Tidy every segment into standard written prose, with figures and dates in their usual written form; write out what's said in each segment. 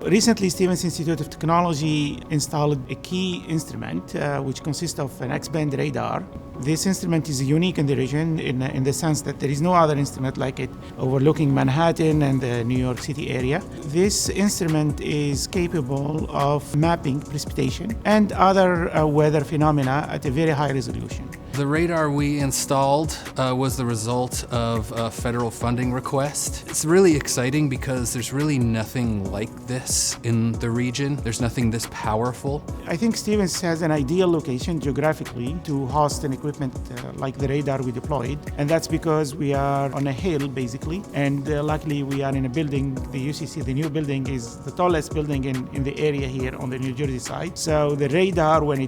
Recently, Stevens Institute of Technology installed a key instrument which consists of an X-band radar. This instrument is unique in the region in the sense that there is no other instrument like it overlooking Manhattan and the New York City area. This instrument is capable of mapping precipitation and other weather phenomena at a very high resolution. The radar we installed was the result of a federal funding request. It's really exciting because there's really nothing like this in the region. There's nothing this powerful. I think Stevens has an ideal location geographically to host an equipment like the radar we deployed. And that's because we are on a hill, basically. And luckily, we are in a building. The UCC, the new building, is the tallest building in the area here on the New Jersey side. So the radar, when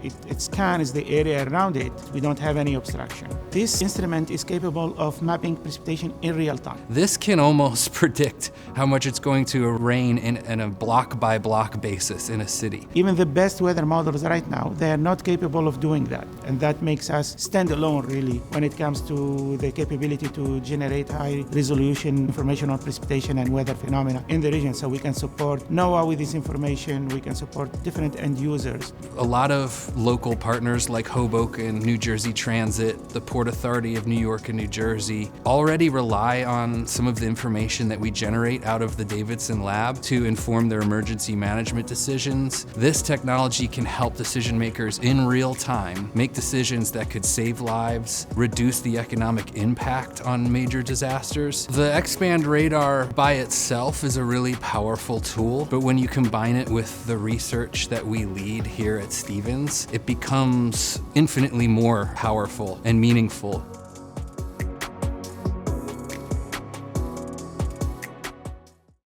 it scans the area around it, we don't have any obstruction. This instrument is capable of mapping precipitation in real time. This can almost predict how much it's going to rain in a block-by-block basis in a city. Even the best weather models right now, they are not capable of doing that. And that makes us stand alone, really, when it comes to the capability to generate high-resolution information on precipitation and weather phenomena in the region. So we can support NOAA with this information. We can support different end users. A lot of local partners like Hoboken, New Jersey Transit, the Port Authority of New York and New Jersey already rely on some of the information that we generate out of the Davidson lab to inform their emergency management decisions. This technology can help decision makers in real time make decisions that could save lives, reduce the economic impact on major disasters. The X-band radar by itself is a really powerful tool, but when you combine it with the research that we lead here at Stevens, it becomes infinitely more powerful and meaningful.